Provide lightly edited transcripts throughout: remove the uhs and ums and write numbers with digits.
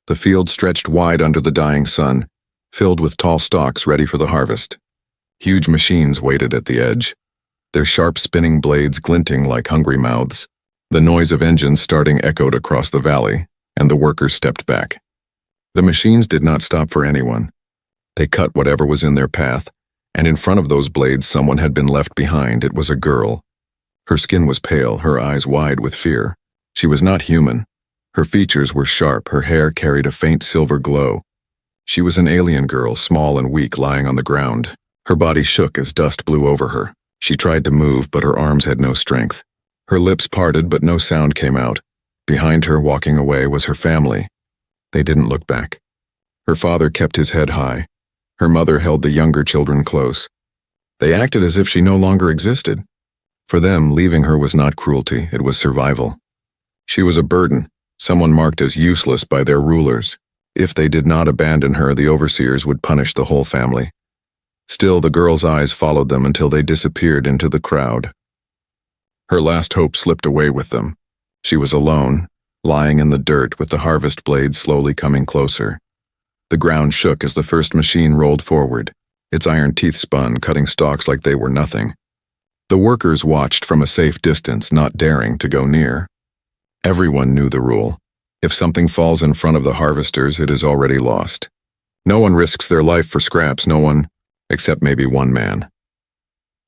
The field stretched wide under the dying sun, filled with tall stalks ready for the harvest. Huge machines waited at the edge, their sharp spinning blades glinting like hungry mouths. The noise of engines starting echoed across the valley, and the workers stepped back. The machines did not stop for anyone. They cut whatever was in their path, and in front of those blades someone had been left behind. It was a girl. Her skin was pale, her eyes wide with fear. She was not human. Her features were sharp, her hair carried a faint silver glow. She was an alien girl, small and weak, lying on the ground. Her body shook as dust blew over her. She tried to move, but her arms had no strength. Her lips parted, but no sound came out. Behind her, walking away, was her family. They didn't look back. Her father kept his head high. Her mother held the younger children close. They acted as if she no longer existed. For them, leaving her was not cruelty, it was survival. She was a burden, someone marked as useless by their rulers. If they did not abandon her, the overseers would punish the whole family. Still, the girl's eyes followed them until they disappeared into the crowd. Her last hope slipped away with them. She was alone, lying in the dirt with the harvest blades slowly coming closer. The ground shook as the first machine rolled forward. Its iron teeth spun, cutting stalks like they were nothing. The workers watched from a safe distance, not daring to go near. Everyone knew the rule. If something falls in front of the harvesters, it is already lost. No one risks their life for scraps, no one, except maybe one man.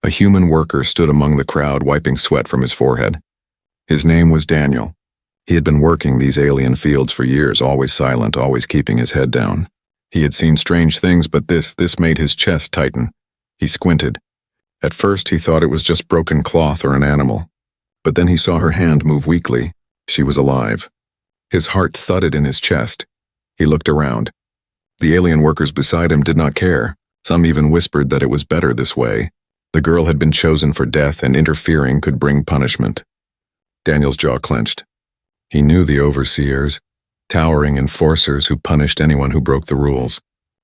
A human worker stood among the crowd, wiping sweat from his forehead. His name was Daniel. He had been working these alien fields for years, always silent, always keeping his head down. He had seen strange things, but this made his chest tighten. He squinted. At first, he thought it was just broken cloth or an animal. But then he saw her hand move weakly. She was alive. His heart thudded in his chest. He looked around. The alien workers beside him did not care. Some even whispered that it was better this way. The girl had been chosen for death, and interfering could bring punishment. Daniel's jaw clenched. He knew the overseers, towering enforcers who punished anyone who broke the rules.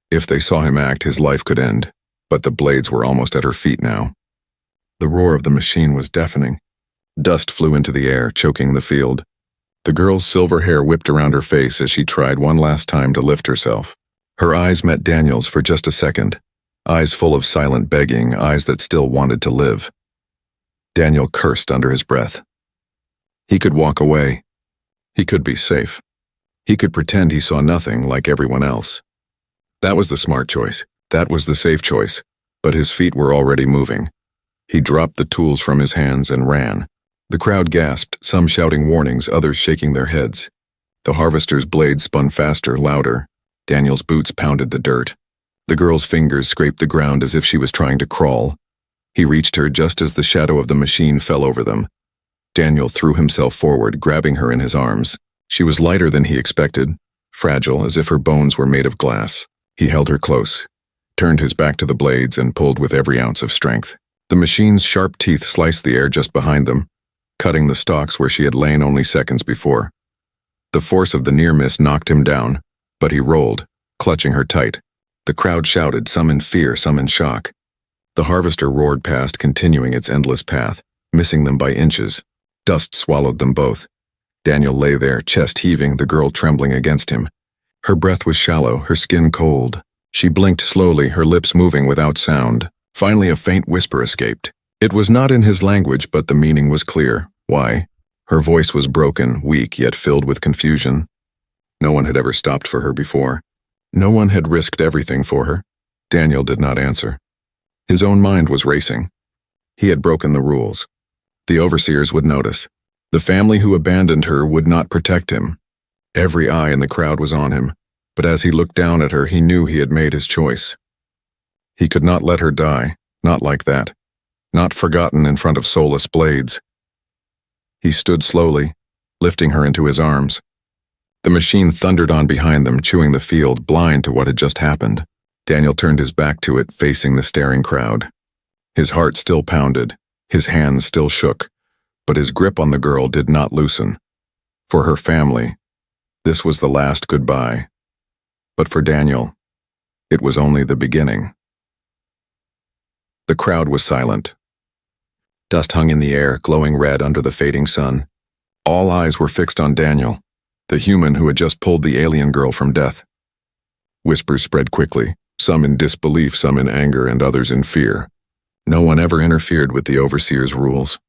If they saw him act, his life could end. But the blades were almost at her feet now. The roar of the machine was deafening. Dust flew into the air, choking the field. The girl's silver hair whipped around her face as she tried one last time to lift herself. Her eyes met Daniel's for just a second. Eyes full of silent begging, eyes that still wanted to live. Daniel cursed under his breath. He could walk away. He could be safe. He could pretend he saw nothing like everyone else. That was the smart choice. That was the safe choice. But his feet were already moving. He dropped the tools from his hands and ran. The crowd gasped, some shouting warnings, others shaking their heads. The harvester's blades spun faster, louder. Daniel's boots pounded the dirt. The girl's fingers scraped the ground as if she was trying to crawl. He reached her just as the shadow of the machine fell over them. Daniel threw himself forward, grabbing her in his arms. She was lighter than he expected, fragile as if her bones were made of glass. He held her close, turned his back to the blades, and pulled with every ounce of strength. The machine's sharp teeth sliced the air just behind them, cutting the stalks where she had lain only seconds before. The force of the near miss knocked him down, but he rolled, clutching her tight. The crowd shouted, some in fear, some in shock. The harvester roared past, continuing its endless path, missing them by inches. Dust swallowed them both. Daniel lay there, chest heaving, the girl trembling against him. Her breath was shallow, her skin cold. She blinked slowly, her lips moving without sound. Finally, a faint whisper escaped. It was not in his language, but the meaning was clear. Why? Her voice was broken, weak, yet filled with confusion. No one had ever stopped for her before. No one had risked everything for her. Daniel did not answer. His own mind was racing. He had broken the rules. The overseers would notice. The family who abandoned her would not protect him. Every eye in the crowd was on him, but as he looked down at her, he knew he had made his choice. He could not let her die, not like that, not forgotten in front of soulless blades. He stood slowly, lifting her into his arms. The machine thundered on behind them, chewing the field, blind to what had just happened. Daniel turned his back to it, facing the staring crowd. His heart still pounded, his hands still shook, but his grip on the girl did not loosen. For her family, this was the last goodbye. But for Daniel, it was only the beginning. The crowd was silent. Dust hung in the air, glowing red under the fading sun. All eyes were fixed on Daniel. the human who had just pulled the alien girl from death. Whispers spread quickly, some in disbelief, some in anger, and others in fear. No one ever interfered with the overseer's rules.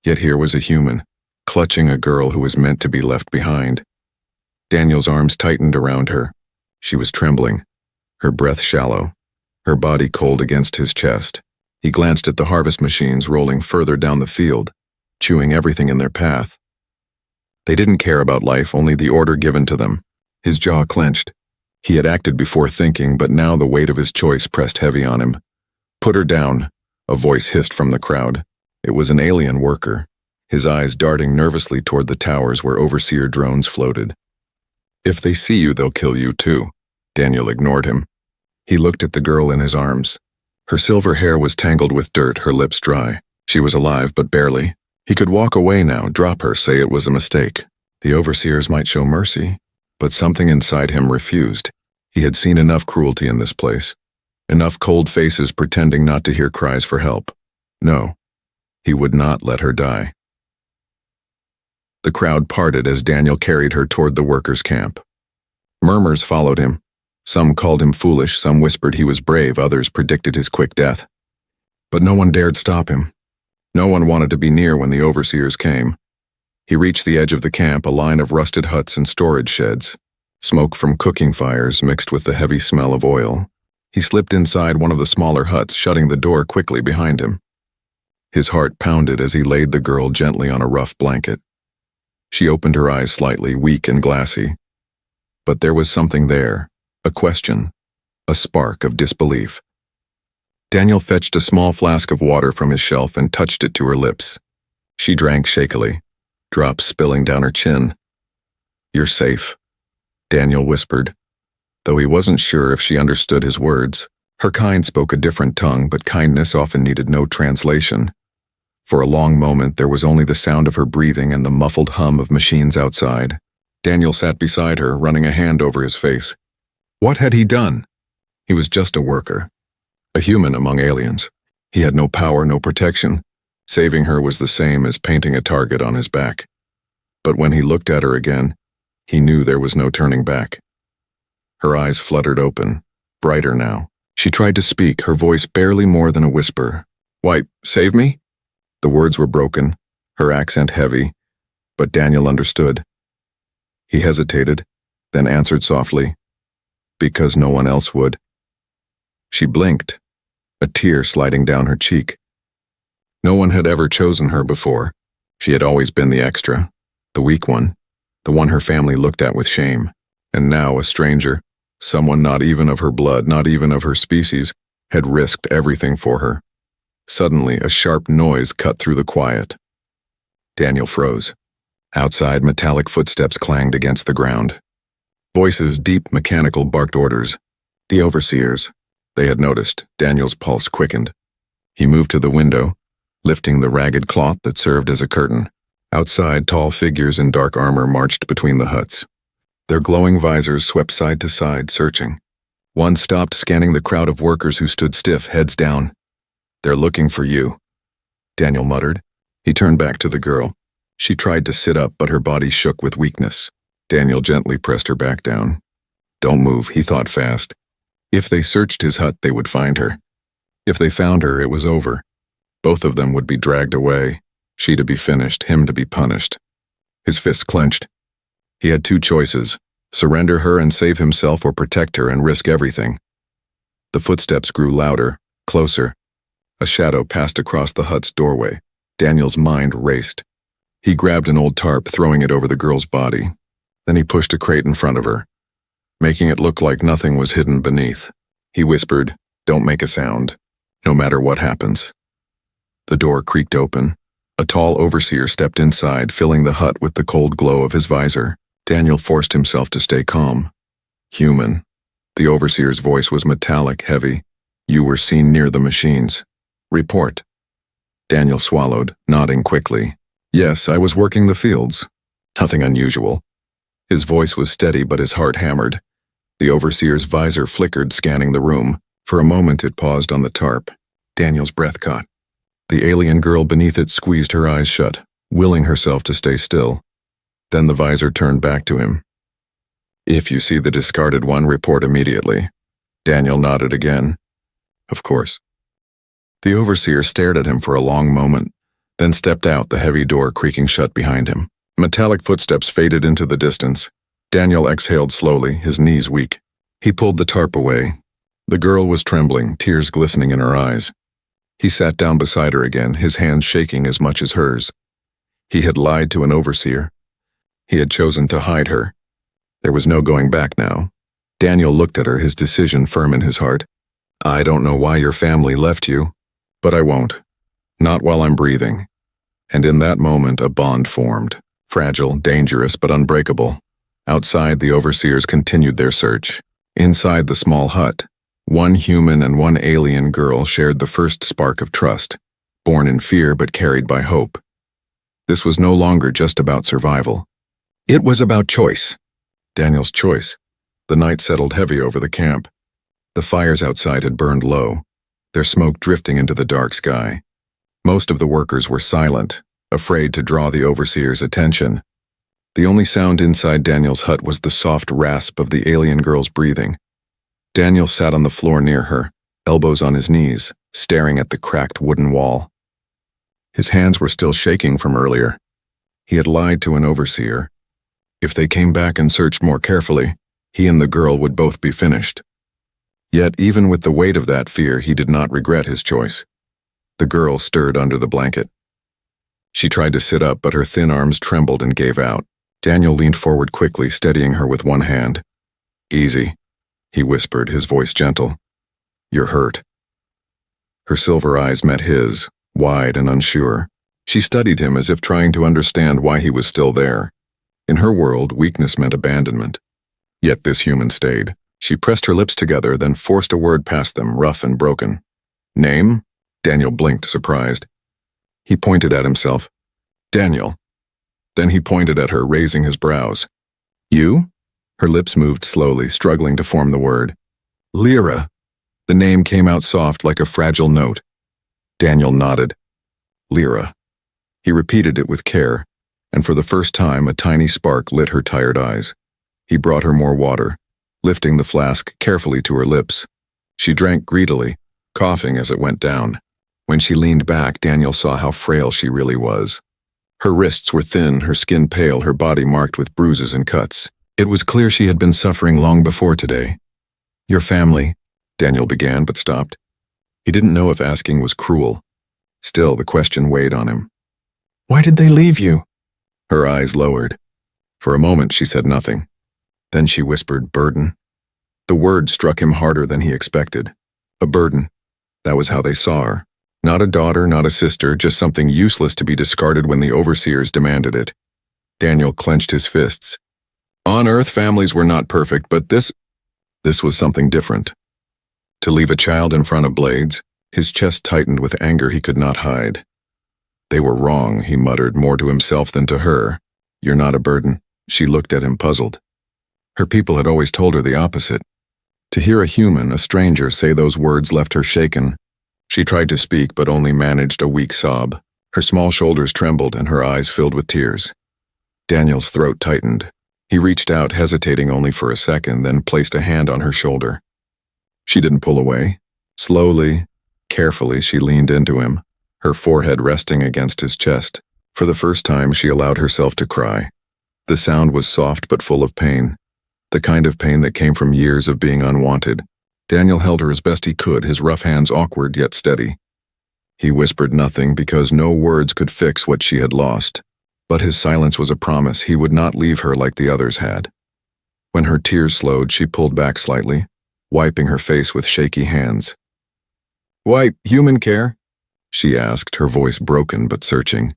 Yet here was a human, clutching a girl who was meant to be left behind. Daniel's arms tightened around her. She was trembling, her breath shallow, her body cold against his chest. He glanced at the harvest machines rolling further down the field, chewing everything in their path. They didn't care about life, only the order given to them. His jaw clenched. He had acted before thinking, but now the weight of his choice pressed heavy on him. "Put her down," a voice hissed from the crowd. It was an alien worker, his eyes darting nervously toward the towers where overseer drones floated. "If they see you, they'll kill you too." Daniel ignored him. He looked at the girl in his arms. Her silver hair was tangled with dirt, her lips dry. She was alive, but barely. He could walk away now, drop her, say it was a mistake. The overseers might show mercy, but something inside him refused. He had seen enough cruelty in this place, enough cold faces pretending not to hear cries for help. No, he would not let her die. The crowd parted as Daniel carried her toward the workers' camp. Murmurs followed him. Some called him foolish, some whispered he was brave, others predicted his quick death. But no one dared stop him. No one wanted to be near when the overseers came. He reached the edge of the camp, a line of rusted huts and storage sheds. Smoke from cooking fires mixed with the heavy smell of oil. He slipped inside one of the smaller huts, shutting the door quickly behind him. His heart pounded as he laid the girl gently on a rough blanket. She opened her eyes slightly, weak and glassy. But there was something there, a question, a spark of disbelief. Daniel fetched a small flask of water from his shelf and touched it to her lips. She drank shakily, drops spilling down her chin. "You're safe," Daniel whispered, though he wasn't sure if she understood his words. Her kind spoke a different tongue, but kindness often needed no translation. For a long moment, there was only the sound of her breathing and the muffled hum of machines outside. Daniel sat beside her, running a hand over his face. What had he done? He was just a worker, a human among aliens. He had no power, no protection. Saving her was the same as painting a target on his back. But when he looked at her again, he knew there was no turning back. Her eyes fluttered open, brighter now. She tried to speak, her voice barely more than a whisper. "Why, save me?" The words were broken, her accent heavy, but Daniel understood. He hesitated, then answered softly, "Because no one else would." She blinked, a tear sliding down her cheek. No one had ever chosen her before. She had always been the extra, the weak one, the one her family looked at with shame. And now a stranger, someone not even of her blood, not even of her species, had risked everything for her. Suddenly, a sharp noise cut through the quiet. Daniel froze. Outside, metallic footsteps clanged against the ground. Voices, deep, mechanical, barked orders. The overseers. They had noticed. Daniel's pulse quickened. He moved to the window, lifting the ragged cloth that served as a curtain. Outside, tall figures in dark armor marched between the huts. Their glowing visors swept side to side, searching. One stopped, scanning the crowd of workers who stood stiff, heads down. "They're looking for you," Daniel muttered. He turned back to the girl. She tried to sit up, but her body shook with weakness. Daniel gently pressed her back down. "Don't move," he thought fast. If they searched his hut, they would find her. If they found her, it was over. Both of them would be dragged away, she to be finished, him to be punished. His fists clenched. He had two choices: surrender her and save himself, or protect her and risk everything. The footsteps grew louder, closer. A shadow passed across the hut's doorway. Daniel's mind raced. He grabbed an old tarp, throwing it over the girl's body. Then he pushed a crate in front of her, making it look like nothing was hidden beneath. He whispered, "Don't make a sound, no matter what happens." The door creaked open. A tall overseer stepped inside, filling the hut with the cold glow of his visor. Daniel forced himself to stay calm. "Human." The overseer's voice was metallic, heavy. "You were seen near the machines. Report." Daniel swallowed, nodding quickly. "Yes, I was working the fields. Nothing unusual." His voice was steady, but his heart hammered. The overseer's visor flickered, scanning the room. For a moment it paused on the tarp. Daniel's breath caught. The alien girl beneath it squeezed her eyes shut, willing herself to stay still. Then the visor turned back to him, If you see the discarded one, report immediately. Daniel nodded again. Of course. The overseer stared at him for a long moment, then stepped out, the heavy door creaking shut behind him. Metallic footsteps faded into the distance. Daniel exhaled slowly, his knees weak. He pulled the tarp away. The girl was trembling, tears glistening in her eyes. He sat down beside her again, his hands shaking as much as hers. He had lied to an overseer. He had chosen to hide her. There was no going back now. Daniel looked at her, his decision firm in his heart. I don't know why your family left you, but I won't. Not while I'm breathing. And in that moment, a bond formed. Fragile, dangerous, but unbreakable. Outside, the overseers continued their search. Inside the small hut, one human and one alien girl shared the first spark of trust, born in fear but carried by hope. This was no longer just about survival. It was about choice. Daniel's choice. The night settled heavy over the camp. The fires outside had burned low, their smoke drifting into the dark sky. Most of the workers were silent, afraid to draw the overseer's attention. The only sound inside Daniel's hut was the soft rasp of the alien girl's breathing. Daniel sat on the floor near her, elbows on his knees, staring at the cracked wooden wall. His hands were still shaking from earlier. He had lied to an overseer. If they came back and searched more carefully, he and the girl would both be finished. Yet, even with the weight of that fear, he did not regret his choice. The girl stirred under the blanket. She tried to sit up, but her thin arms trembled and gave out. Daniel leaned forward quickly, steadying her with one hand. Easy, he whispered, his voice gentle. You're hurt. Her silver eyes met his, wide and unsure. She studied him as if trying to understand why he was still there. In her world, weakness meant abandonment. Yet this human stayed. She pressed her lips together, then forced a word past them, rough and broken. Name? Daniel blinked, surprised. He pointed at himself. Daniel. Then he pointed at her, raising his brows. You? Her lips moved slowly, struggling to form the word. Lyra. The name came out soft like a fragile note. Daniel nodded. Lyra. He repeated it with care, and for the first time a tiny spark lit her tired eyes. He brought her more water, lifting the flask carefully to her lips. She drank greedily, coughing as it went down. When she leaned back, Daniel saw how frail she really was. Her wrists were thin, her skin pale, her body marked with bruises and cuts. It was clear she had been suffering long before today. Your family, Daniel began but stopped. He didn't know if asking was cruel. Still, the question weighed on him. Why did they leave you? Her eyes lowered. For a moment, she said nothing. Then she whispered, burden. The word struck him harder than he expected. A burden. That was how they saw her. Not a daughter, not a sister, just something useless to be discarded when the overseers demanded it. Daniel clenched his fists. On Earth, families were not perfect, but this was something different. To leave a child in front of blades, his chest tightened with anger he could not hide. They were wrong, he muttered, more to himself than to her. You're not a burden. She looked at him, puzzled. Her people had always told her the opposite. To hear a human, a stranger, say those words left her shaken. She tried to speak, but only managed a weak sob. Her small shoulders trembled and her eyes filled with tears. Daniel's throat tightened. He reached out, hesitating only for a second, then placed a hand on her shoulder. She didn't pull away. Slowly, carefully, she leaned into him, her forehead resting against his chest. For the first time, she allowed herself to cry. The sound was soft but full of pain, the kind of pain that came from years of being unwanted. Daniel held her as best he could, his rough hands awkward yet steady. He whispered nothing because no words could fix what she had lost, but his silence was a promise he would not leave her like the others had. When her tears slowed, she pulled back slightly, wiping her face with shaky hands. Why, human care? She asked, her voice broken but searching.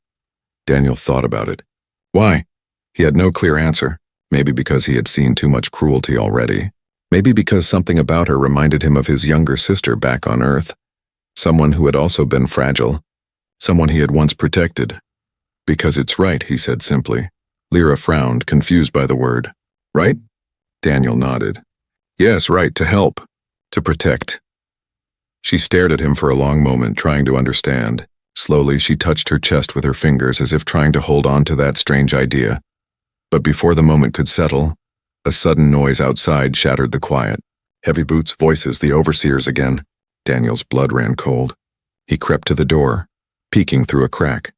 Daniel thought about it. Why? He had no clear answer, maybe because he had seen too much cruelty already. Maybe because something about her reminded him of his younger sister back on Earth. Someone who had also been fragile. Someone he had once protected. Because it's right, he said simply. Lyra frowned, confused by the word. Right? Daniel nodded. Yes, right, to help. To protect. She stared at him for a long moment, trying to understand. Slowly, she touched her chest with her fingers as if trying to hold on to that strange idea. But before the moment could settle, A sudden noise outside shattered the quiet. Heavy boots, voices, the overseers again. Daniel's blood ran cold. He crept to the door, peeking through a crack.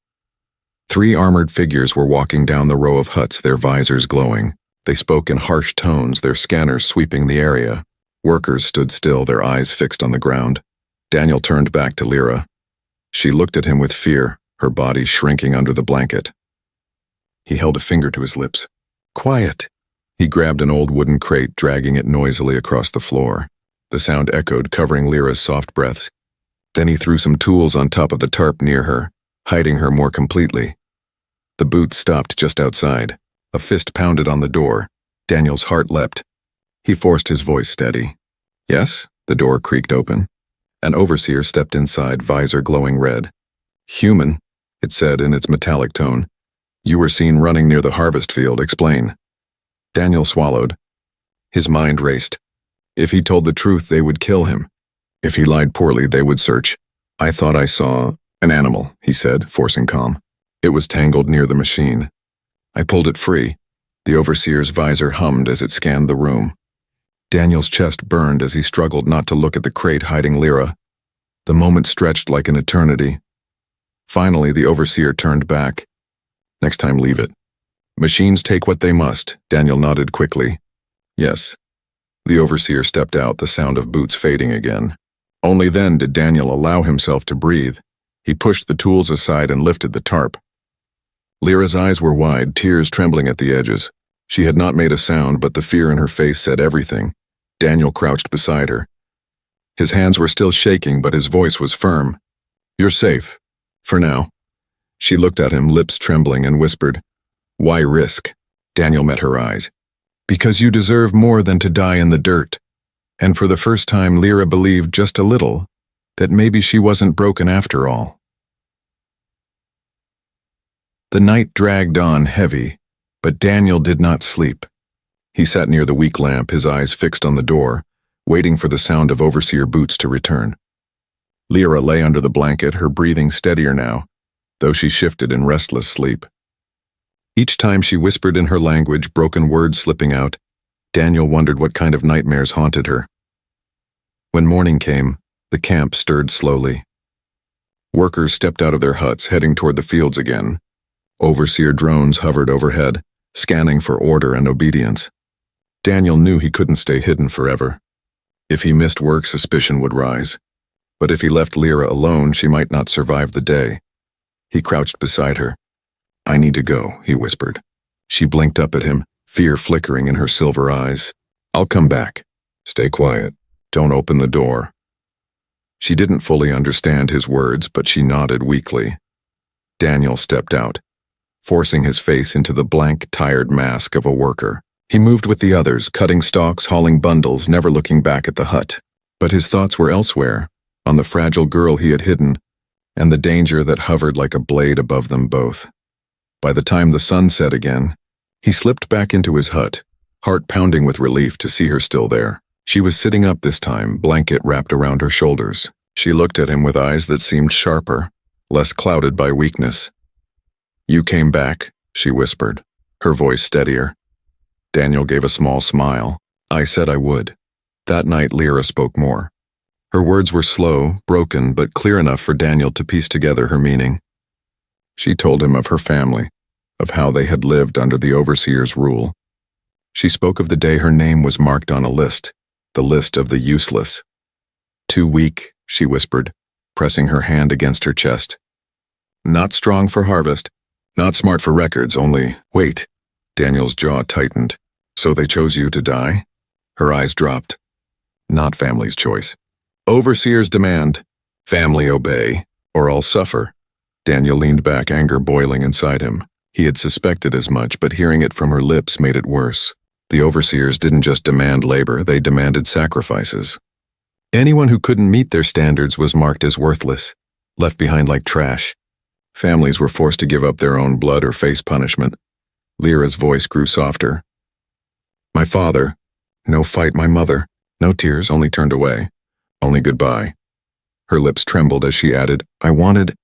3 armored figures were walking down the row of huts, their visors glowing. They spoke in harsh tones, their scanners sweeping the area. Workers stood still, their eyes fixed on the ground. Daniel turned back to Lyra. She looked at him with fear, her body shrinking under the blanket. He held a finger to his lips. Quiet. He grabbed an old wooden crate, dragging it noisily across the floor. The sound echoed, covering Lyra's soft breaths. Then he threw some tools on top of the tarp near her, hiding her more completely. The boots stopped just outside. A fist pounded on the door. Daniel's heart leapt. He forced his voice steady. Yes? The door creaked open. An overseer stepped inside, visor glowing red. Human, it said in its metallic tone. You were seen running near the harvest field, explain. Daniel swallowed. His mind raced. If he told the truth, they would kill him. If he lied poorly, they would search. I thought I saw an animal, he said, forcing calm. It was tangled near the machine. I pulled it free. The overseer's visor hummed as it scanned the room. Daniel's chest burned as he struggled not to look at the crate hiding Lyra. The moment stretched like an eternity. Finally, the overseer turned back. Next time, leave it. Machines take what they must, Daniel nodded quickly. Yes. The overseer stepped out, the sound of boots fading again. Only then did Daniel allow himself to breathe. He pushed the tools aside and lifted the tarp. Lyra's eyes were wide, tears trembling at the edges. She had not made a sound, but the fear in her face said everything. Daniel crouched beside her. His hands were still shaking, but his voice was firm. You're safe. For now. She looked at him, lips trembling, and whispered, Why risk? Daniel met her eyes. Because you deserve more than to die in the dirt. And for the first time, Lyra believed just a little that maybe she wasn't broken after all. The night dragged on heavy, but Daniel did not sleep. He sat near the weak lamp, his eyes fixed on the door, waiting for the sound of overseer boots to return. Lyra lay under the blanket, her breathing steadier now, though she shifted in restless sleep. Each time she whispered in her language, broken words slipping out, Daniel wondered what kind of nightmares haunted her. When morning came, the camp stirred slowly. Workers stepped out of their huts, heading toward the fields again. Overseer drones hovered overhead, scanning for order and obedience. Daniel knew he couldn't stay hidden forever. If he missed work, suspicion would rise. But if he left Lyra alone, she might not survive the day. He crouched beside her. I need to go, he whispered. She blinked up at him, fear flickering in her silver eyes. I'll come back. Stay quiet. Don't open the door. She didn't fully understand his words, but she nodded weakly. Daniel stepped out, forcing his face into the blank, tired mask of a worker. He moved with the others, cutting stalks, hauling bundles, never looking back at the hut. But his thoughts were elsewhere, on the fragile girl he had hidden, and the danger that hovered like a blade above them both. By the time the sun set again, he slipped back into his hut, heart pounding with relief to see her still there. She was sitting up this time, blanket wrapped around her shoulders. She looked at him with eyes that seemed sharper, less clouded by weakness. You came back, she whispered, her voice steadier. Daniel gave a small smile. I said I would. That night Lyra spoke more. Her words were slow, broken, but clear enough for Daniel to piece together her meaning. She told him of her family, of how they had lived under the overseer's rule. She spoke of the day her name was marked on a list, the list of the useless. Too weak, she whispered, pressing her hand against her chest. Not strong for harvest, not smart for records, only, wait. Daniel's jaw tightened. So they chose you to die? Her eyes dropped. Not family's choice. Overseer's demand. Family obey, or I'll suffer. Daniel leaned back, anger boiling inside him. He had suspected as much, but hearing it from her lips made it worse. The overseers didn't just demand labor, they demanded sacrifices. Anyone who couldn't meet their standards was marked as worthless, left behind like trash. Families were forced to give up their own blood or face punishment. Lyra's voice grew softer. My father. No fight, my mother. No tears, only turned away. Only goodbye. Her lips trembled as she added, I wanted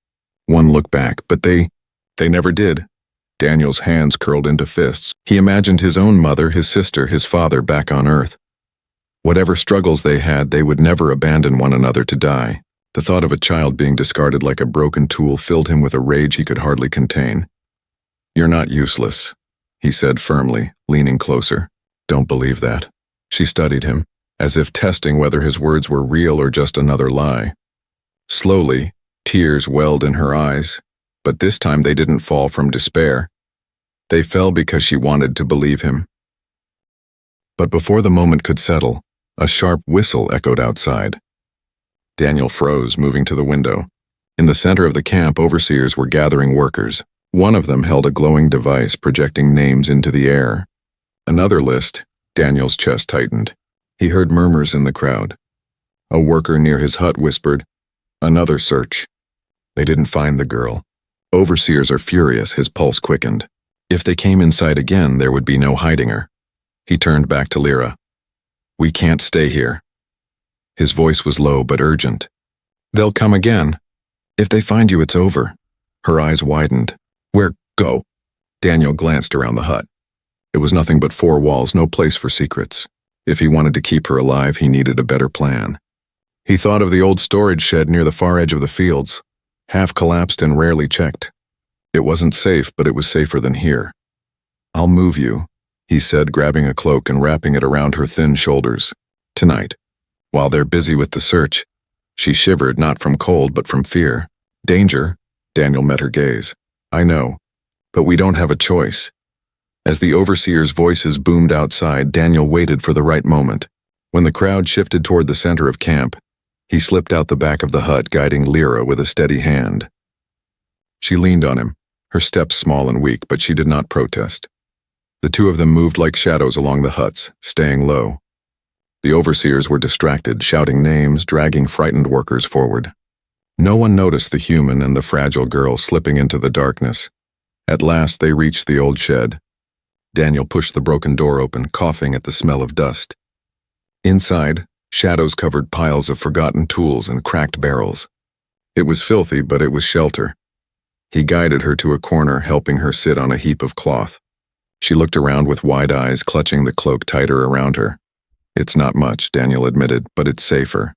one look back, but they never did. Daniel's hands curled into fists. He imagined his own mother, his sister, his father back on Earth. Whatever struggles they had, they would never abandon one another to die. The thought of a child being discarded like a broken tool filled him with a rage he could hardly contain. "You're not useless," he said firmly, leaning closer. "Don't believe that." She studied him, as if testing whether his words were real or just another lie. Slowly, tears welled in her eyes, but this time they didn't fall from despair. They fell because she wanted to believe him. But before the moment could settle, a sharp whistle echoed outside. Daniel froze, moving to the window. In the center of the camp, overseers were gathering workers. One of them held a glowing device projecting names into the air. Another list. Daniel's chest tightened. He heard murmurs in the crowd. A worker near his hut whispered, "Another search." They didn't find the girl. Overseers are furious, his pulse quickened. If they came inside again, there would be no hiding her. He turned back to Lyra. "We can't stay here." His voice was low but urgent. "They'll come again. If they find you, it's over." Her eyes widened. "Where? Go." Daniel glanced around the hut. It was nothing but four walls, no place for secrets. If he wanted to keep her alive, he needed a better plan. He thought of the old storage shed near the far edge of the fields, half collapsed and rarely checked. It wasn't safe, but it was safer than here. "I'll move you," he said, grabbing a cloak and wrapping it around her thin shoulders. "Tonight, while they're busy with the search." She shivered, not from cold, but from fear. "Danger?" Daniel met her gaze. "I know, but we don't have a choice." As the overseers' voices boomed outside, Daniel waited for the right moment. When the crowd shifted toward the center of camp, he slipped out the back of the hut, guiding Lyra with a steady hand. She leaned on him, her steps small and weak, but she did not protest. The two of them moved like shadows along the huts, staying low. The overseers were distracted, shouting names, dragging frightened workers forward. No one noticed the human and the fragile girl slipping into the darkness. At last they reached the old shed. Daniel pushed the broken door open, coughing at the smell of dust. Inside, shadows covered piles of forgotten tools and cracked barrels. It was filthy, but it was shelter. He guided her to a corner, helping her sit on a heap of cloth. She looked around with wide eyes, clutching the cloak tighter around her. "It's not much," Daniel admitted, "but it's safer."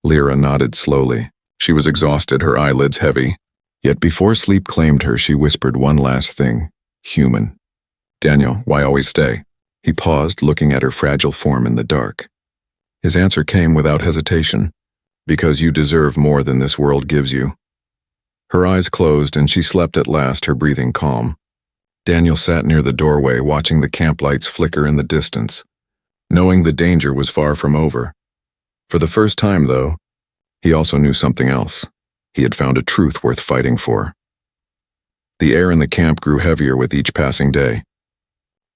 Lyra nodded slowly. She was exhausted, her eyelids heavy. Yet before sleep claimed her, she whispered one last thing: human. "Daniel, why always stay?" He paused, looking at her fragile form in the dark. His answer came without hesitation. "Because you deserve more than this world gives you." Her eyes closed and she slept at last, her breathing calm. Daniel sat near the doorway, watching the camp lights flicker in the distance, knowing the danger was far from over. For the first time, though, he also knew something else. He had found a truth worth fighting for. The air in the camp grew heavier with each passing day.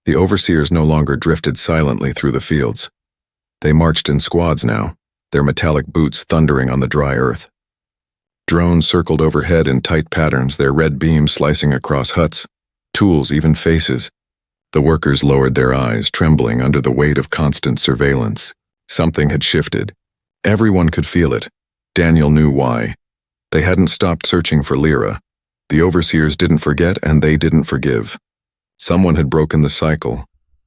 The overseers no longer drifted silently through the fields. They marched in squads now, their metallic boots thundering on the dry earth. Drones circled overhead in tight patterns, their red beams slicing across huts, tools, even faces. The workers lowered their eyes, trembling under the weight of constant surveillance. Something had shifted. Everyone could feel it. Daniel knew why. They hadn't stopped searching for Lyra. The overseers didn't forget, and they didn't forgive. Someone had broken the cycle.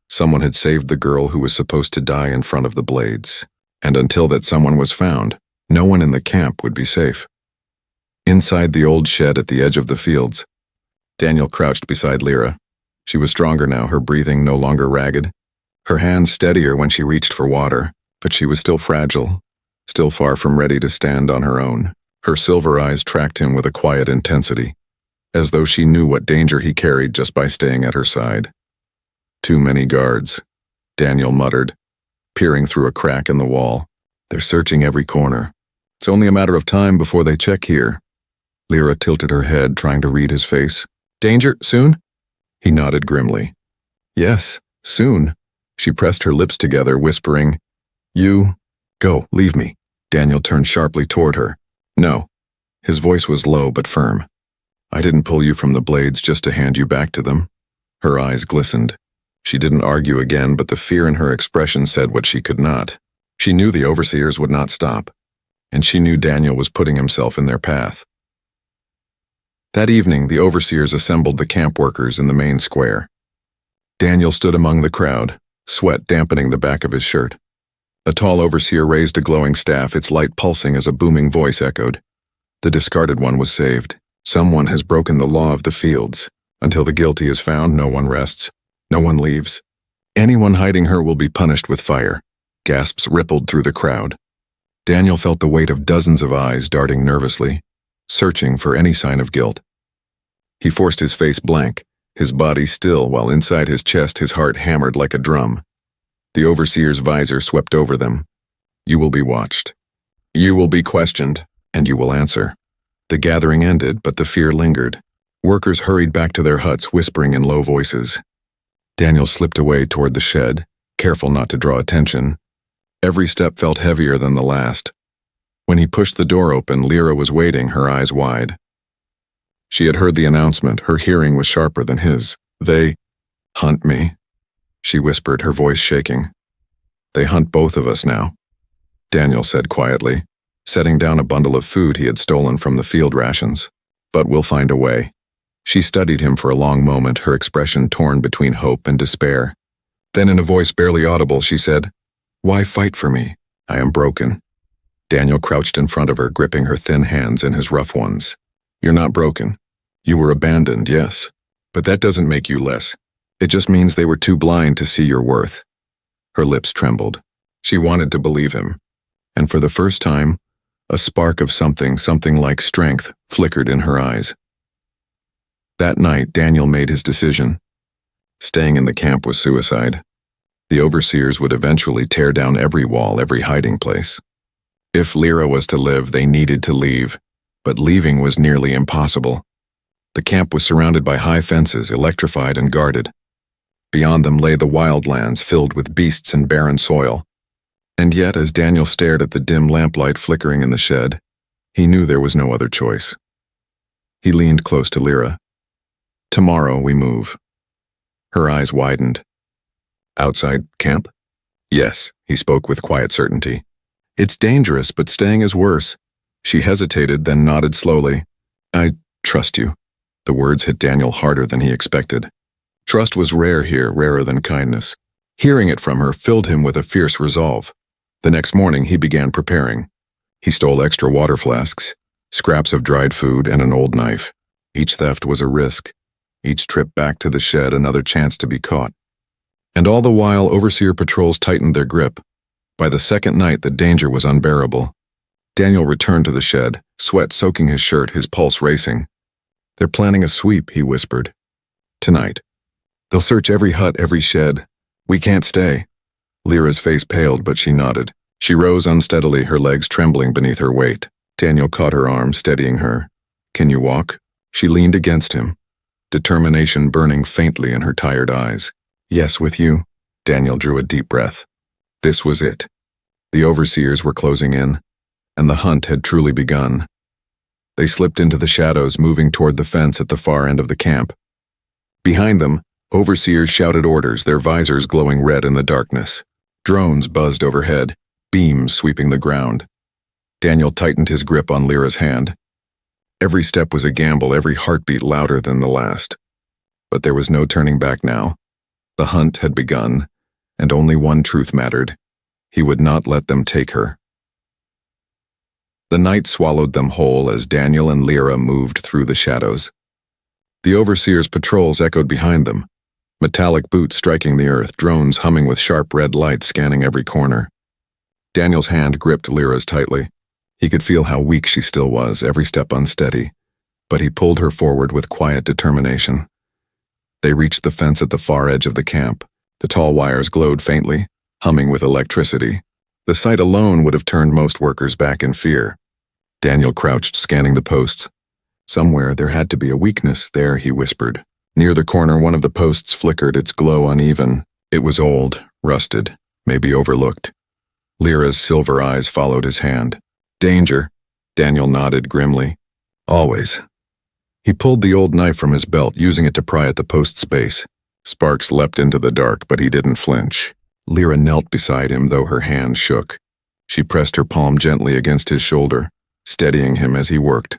Someone had saved the girl who was supposed to die in front of the blades. And until that someone was found, no one in the camp would be safe. Inside the old shed at the edge of the fields, Daniel crouched beside Lyra. She was stronger now, her breathing no longer ragged. Her hands steadier when she reached for water, but she was still fragile, still far from ready to stand on her own. Her silver eyes tracked him with a quiet intensity, as though she knew what danger he carried just by staying at her side. "Too many guards," Daniel muttered, peering through a crack in the wall. "They're searching every corner. It's only a matter of time before they check here." Lyra tilted her head, trying to read his face. "Danger, soon?" He nodded grimly. "Yes, soon." She pressed her lips together, whispering, "Go, leave me." Daniel turned sharply toward her. "No." His voice was low but firm. "I didn't pull you from the blades just to hand you back to them." Her eyes glistened. She didn't argue again, but the fear in her expression said what she could not. She knew the overseers would not stop, and she knew Daniel was putting himself in their path. That evening, the overseers assembled the camp workers in the main square. Daniel stood among the crowd, sweat dampening the back of his shirt. A tall overseer raised a glowing staff, its light pulsing as a booming voice echoed. The discarded one was saved. Someone has broken the law of the fields. Until the guilty is found, no one rests. No one leaves. Anyone hiding her will be punished with fire. Gasps rippled through the crowd. Daniel felt the weight of dozens of eyes darting nervously, searching for any sign of guilt. He forced his face blank, his body still, while inside his chest his heart hammered like a drum. The overseer's visor swept over them. You will be watched. You will be questioned, and you will answer. The gathering ended, but the fear lingered. Workers hurried back to their huts, whispering in low voices. Daniel slipped away toward the shed, careful not to draw attention. Every step felt heavier than the last. When he pushed the door open, Lyra was waiting, her eyes wide. She had heard the announcement. Her hearing was sharper than his. They hunt me, she whispered, her voice shaking. They hunt both of us now, Daniel said quietly, setting down a bundle of food he had stolen from the field rations. But we'll find a way. She studied him for a long moment, her expression torn between hope and despair. Then in a voice barely audible, she said, "Why fight for me? I am broken." Daniel crouched in front of her, gripping her thin hands in his rough ones. You're not broken. You were abandoned, yes. But that doesn't make you less. It just means they were too blind to see your worth. Her lips trembled. She wanted to believe him. And for the first time, a spark of something like strength, flickered in her eyes. That night, Daniel made his decision. Staying in the camp was suicide. The overseers would eventually tear down every wall, every hiding place. If Lyra was to live, they needed to leave. But leaving was nearly impossible. The camp was surrounded by high fences, electrified and guarded. Beyond them lay the wildlands filled with beasts and barren soil. And yet, as Daniel stared at the dim lamplight flickering in the shed, he knew there was no other choice. He leaned close to Lyra. Tomorrow we move. Her eyes widened. Outside camp? Yes, he spoke with quiet certainty. It's dangerous, but staying is worse. She hesitated, then nodded slowly. I trust you. The words hit Daniel harder than he expected. Trust was rare here, rarer than kindness. Hearing it from her filled him with a fierce resolve. The next morning he began preparing. He stole extra water flasks, scraps of dried food, and an old knife. Each theft was a risk. Each trip back to the shed another chance to be caught. And all the while, overseer patrols tightened their grip. By the second night, the danger was unbearable. Daniel returned to the shed, sweat soaking his shirt, his pulse racing. They're planning a sweep, he whispered. Tonight. They'll search every hut, every shed. We can't stay. Lyra's face paled, but she nodded. She rose unsteadily, her legs trembling beneath her weight. Daniel caught her arm, steadying her. Can you walk? She leaned against him, determination burning faintly in her tired eyes. Yes, with you. Daniel drew a deep breath. This was it. The overseers were closing in, and the hunt had truly begun. They slipped into the shadows, moving toward the fence at the far end of the camp. Behind them, overseers shouted orders, their visors glowing red in the darkness. Drones buzzed overhead, beams sweeping the ground. Daniel tightened his grip on Lyra's hand. Every step was a gamble, every heartbeat louder than the last. But there was no turning back now. The hunt had begun, and only one truth mattered. He would not let them take her. The night swallowed them whole as Daniel and Lyra moved through the shadows. The overseers' patrols echoed behind them, metallic boots striking the earth, drones humming with sharp red lights scanning every corner. Daniel's hand gripped Lyra's tightly. He could feel how weak she still was, every step unsteady, but he pulled her forward with quiet determination. They reached the fence at the far edge of the camp. The tall wires glowed faintly, humming with electricity. The sight alone would have turned most workers back in fear. Daniel crouched, scanning the posts. Somewhere there had to be a weakness there, he whispered. Near the corner, one of the posts flickered, its glow uneven. It was old, rusted, maybe overlooked. Lyra's silver eyes followed his hand. Danger, Daniel nodded grimly. Always. He pulled the old knife from his belt, using it to pry at the post's base. Sparks leapt into the dark, but he didn't flinch. Lyra knelt beside him, though her hand shook. She pressed her palm gently against his shoulder, steadying him as he worked.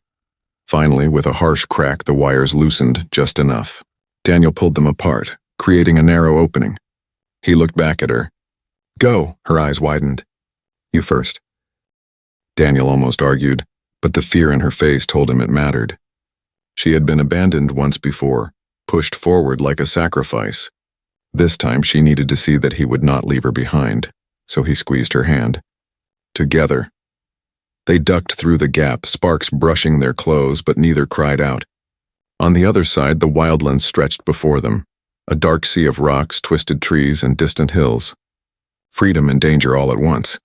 Finally, with a harsh crack, the wires loosened just enough. Daniel pulled them apart, creating a narrow opening. He looked back at her. "Go," her eyes widened. "You first." Daniel almost argued, but the fear in her face told him it mattered. She had been abandoned once before, pushed forward like a sacrifice. This time she needed to see that he would not leave her behind, so he squeezed her hand. Together. They ducked through the gap, sparks brushing their clothes, but neither cried out. On the other side, the wildlands stretched before them, a dark sea of rocks, twisted trees, and distant hills. Freedom and danger all at once.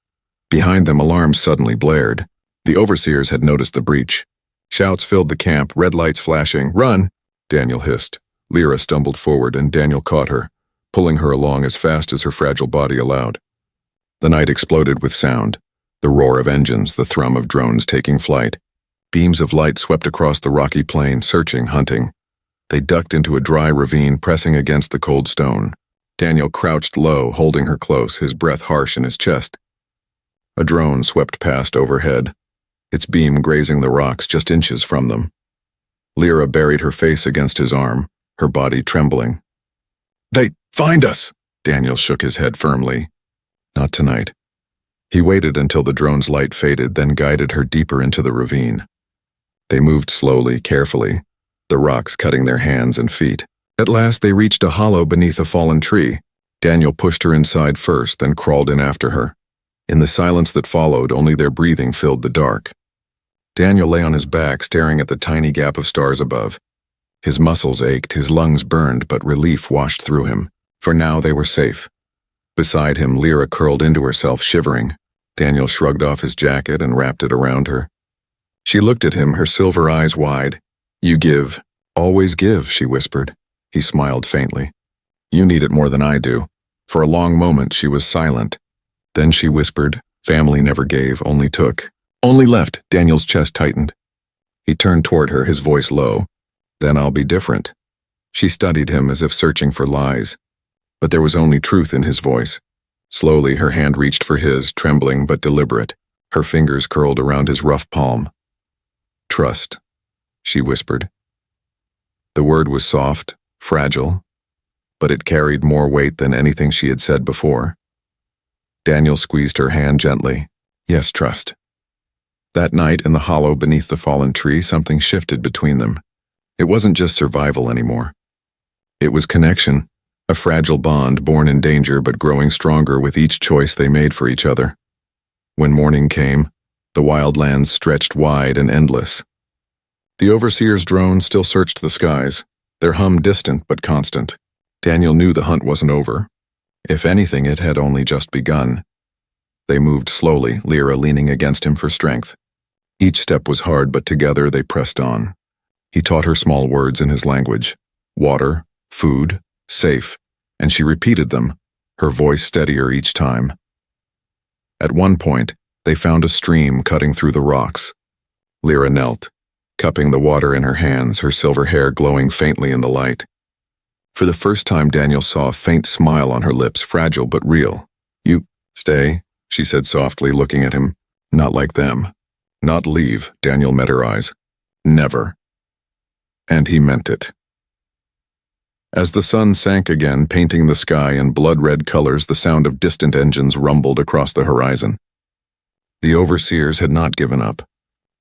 Behind them, alarms suddenly blared. The overseers had noticed the breach. Shouts filled the camp, red lights flashing. "Run!" Daniel hissed. Lyra stumbled forward, and Daniel caught her, pulling her along as fast as her fragile body allowed. The night exploded with sound. The roar of engines, the thrum of drones taking flight. Beams of light swept across the rocky plain, searching, hunting. They ducked into a dry ravine, pressing against the cold stone. Daniel crouched low, holding her close, his breath harsh in his chest. A drone swept past overhead, its beam grazing the rocks just inches from them. Lyra buried her face against his arm, her body trembling. "They find us!" Daniel shook his head firmly. "Not tonight." He waited until the drone's light faded, then guided her deeper into the ravine. They moved slowly, carefully, the rocks cutting their hands and feet. At last they reached a hollow beneath a fallen tree. Daniel pushed her inside first, then crawled in after her. In the silence that followed, only their breathing filled the dark. Daniel lay on his back, staring at the tiny gap of stars above. His muscles ached, his lungs burned, but relief washed through him. For now they were safe. Beside him, Lyra curled into herself, shivering. Daniel shrugged off his jacket and wrapped it around her. She looked at him, her silver eyes wide. "You give. Always give," she whispered. He smiled faintly. "You need it more than I do." For a long moment she was silent. Then she whispered, "Family never gave, only took." "Only left." Daniel's chest tightened. He turned toward her, his voice low. "Then I'll be different." She studied him as if searching for lies. But there was only truth in his voice. Slowly her hand reached for his, trembling but deliberate. Her fingers curled around his rough palm. "Trust," she whispered. The word was soft, fragile, but it carried more weight than anything she had said before. Daniel squeezed her hand gently. "Yes, trust." That night, in the hollow beneath the fallen tree, something shifted between them. It wasn't just survival anymore. It was connection, a fragile bond born in danger but growing stronger with each choice they made for each other. When morning came, the wildlands stretched wide and endless. The overseer's drone still searched the skies, their hum distant but constant. Daniel knew the hunt wasn't over. If anything, it had only just begun. They moved slowly, Lyra leaning against him for strength. Each step was hard, but together they pressed on. He taught her small words in his language: water, food, safe, and she repeated them, her voice steadier each time. At one point, they found a stream cutting through the rocks. Lyra knelt, cupping the water in her hands, her silver hair glowing faintly in the light. For the first time, Daniel saw a faint smile on her lips, fragile but real. "You stay," she said softly, looking at him. "Not like them. Not leave." Daniel met her eyes. "Never." And he meant it. As the sun sank again, painting the sky in blood-red colors, the sound of distant engines rumbled across the horizon. The overseers had not given up.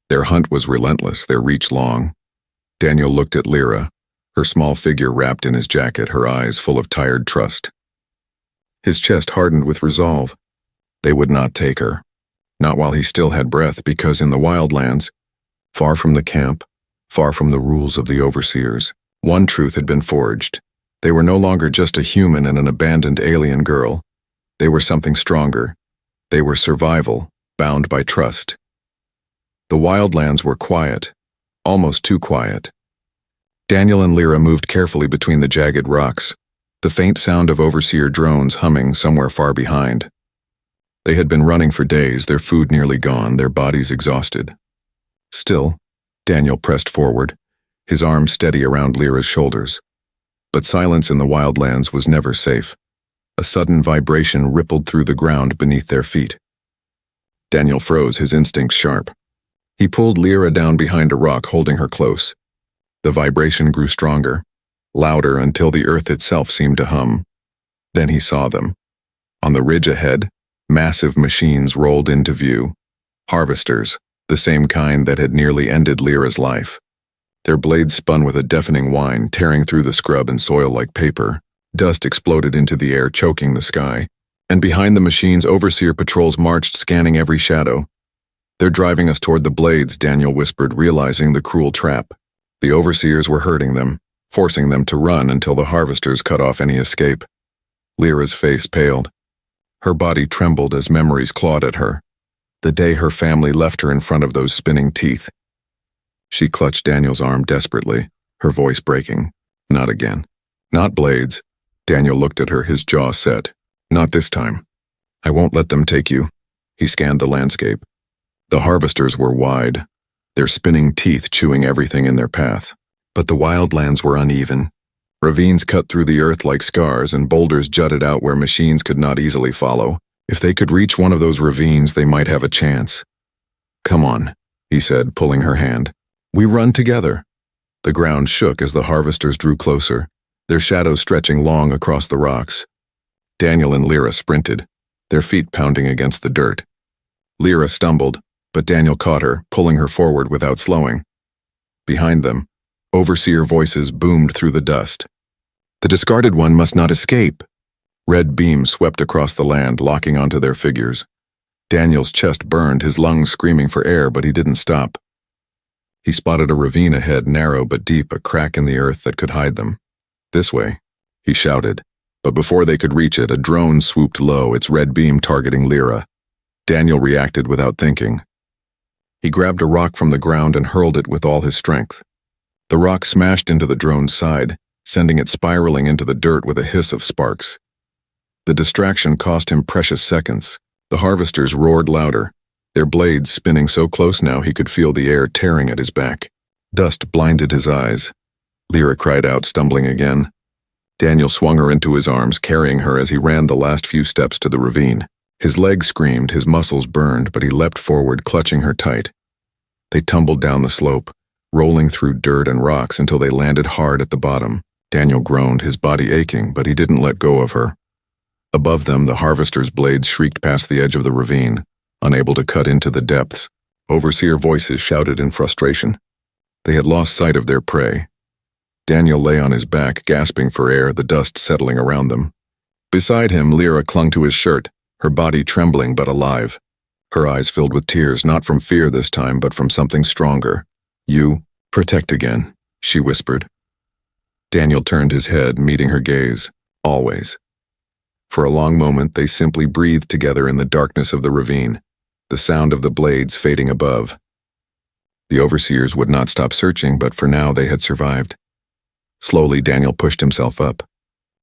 Their hunt was relentless, their reach long. Daniel looked at Lyra, her small figure wrapped in his jacket, her eyes full of tired trust. His chest hardened with resolve. They would not take her. Not while he still had breath, because in the wildlands, far from the camp, far from the rules of the overseers, one truth had been forged. They were no longer just a human and an abandoned alien girl. They were something stronger. They were survival, bound by trust. The wildlands were quiet, almost too quiet. Daniel and Lyra moved carefully between the jagged rocks, the faint sound of overseer drones humming somewhere far behind. They had been running for days, their food nearly gone, their bodies exhausted. Still, Daniel pressed forward, his arm steady around Lyra's shoulders. But silence in the wildlands was never safe. A sudden vibration rippled through the ground beneath their feet. Daniel froze, his instincts sharp. He pulled Lyra down behind a rock, holding her close. The vibration grew stronger, louder until the earth itself seemed to hum. Then he saw them. On the ridge ahead, massive machines rolled into view. Harvesters, the same kind that had nearly ended Lyra's life. Their blades spun with a deafening whine, tearing through the scrub and soil like paper. Dust exploded into the air, choking the sky. And behind the machines, overseer patrols marched, scanning every shadow. "They're driving us toward the blades," Daniel whispered, realizing the cruel trap. The overseers were hurting them, forcing them to run until the harvesters cut off any escape. Lyra's face paled. Her body trembled as memories clawed at her. The day her family left her in front of those spinning teeth. She clutched Daniel's arm desperately, her voice breaking. "Not again. Not blades." Daniel looked at her, his jaw set. "Not this time. I won't let them take you." He scanned the landscape. The harvesters were wide, their spinning teeth chewing everything in their path. But the wildlands were uneven. Ravines cut through the earth like scars, and boulders jutted out where machines could not easily follow. If they could reach one of those ravines, they might have a chance. "Come on," he said, pulling her hand. "We run together." The ground shook as the harvesters drew closer, their shadows stretching long across the rocks. Daniel and Lyra sprinted, their feet pounding against the dirt. Lyra stumbled, but Daniel caught her, pulling her forward without slowing. Behind them, overseer voices boomed through the dust. "The discarded one must not escape." Red beams swept across the land, locking onto their figures. Daniel's chest burned, his lungs screaming for air, but he didn't stop. He spotted a ravine ahead, narrow but deep, a crack in the earth that could hide them. "This way," he shouted. But before they could reach it, a drone swooped low, its red beam targeting Lyra. Daniel reacted without thinking. He grabbed a rock from the ground and hurled it with all his strength. The rock smashed into the drone's side, sending it spiraling into the dirt with a hiss of sparks. The distraction cost him precious seconds. The harvesters roared louder, their blades spinning so close now he could feel the air tearing at his back. Dust blinded his eyes. Lyra cried out, stumbling again. Daniel swung her into his arms, carrying her as he ran the last few steps to the ravine. His legs screamed, his muscles burned, but he leapt forward, clutching her tight. They tumbled down the slope, rolling through dirt and rocks until they landed hard at the bottom. Daniel groaned, his body aching, but he didn't let go of her. Above them, the harvester's blades shrieked past the edge of the ravine, unable to cut into the depths. Overseer voices shouted in frustration. They had lost sight of their prey. Daniel lay on his back, gasping for air, the dust settling around them. Beside him, Lyra clung to his shirt, her body trembling but alive. Her eyes filled with tears, not from fear this time, but from something stronger. "You, protect again," she whispered. Daniel turned his head, meeting her gaze. Always. For a long moment, they simply breathed together in the darkness of the ravine, the sound of the blades fading above. The overseers would not stop searching, but for now they had survived. Slowly, Daniel pushed himself up.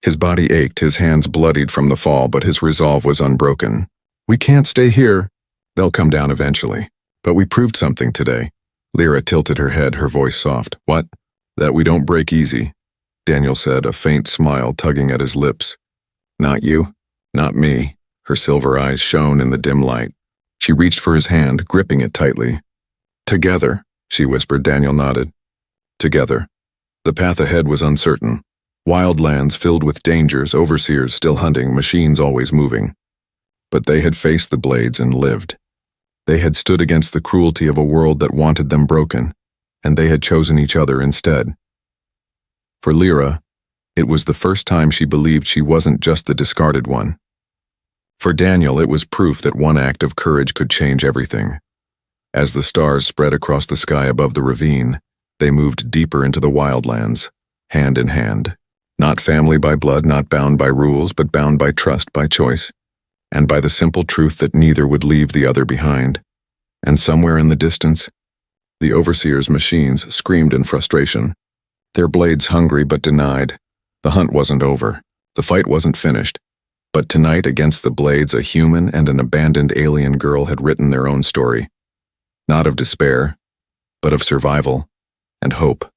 His body ached, his hands bloodied from the fall, but his resolve was unbroken. "We can't stay here. They'll come down eventually. But we proved something today." Lyra tilted her head, her voice soft. "What?" "That we don't break easy," Daniel said, a faint smile tugging at his lips. "Not you. Not me." Her silver eyes shone in the dim light. She reached for his hand, gripping it tightly. "Together," she whispered. Daniel nodded. Together. The path ahead was uncertain. Wildlands filled with dangers, overseers still hunting, machines always moving. But they had faced the blades and lived. They had stood against the cruelty of a world that wanted them broken, and they had chosen each other instead. For Lyra, it was the first time she believed she wasn't just the discarded one. For Daniel, it was proof that one act of courage could change everything. As the stars spread across the sky above the ravine, they moved deeper into the wildlands, hand in hand. Not family by blood, not bound by rules, but bound by trust, by choice, and by the simple truth that neither would leave the other behind. And somewhere in the distance, the overseer's machines screamed in frustration, their blades hungry but denied. The hunt wasn't over, the fight wasn't finished, but tonight against the blades a human and an abandoned alien girl had written their own story. Not of despair, but of survival and hope.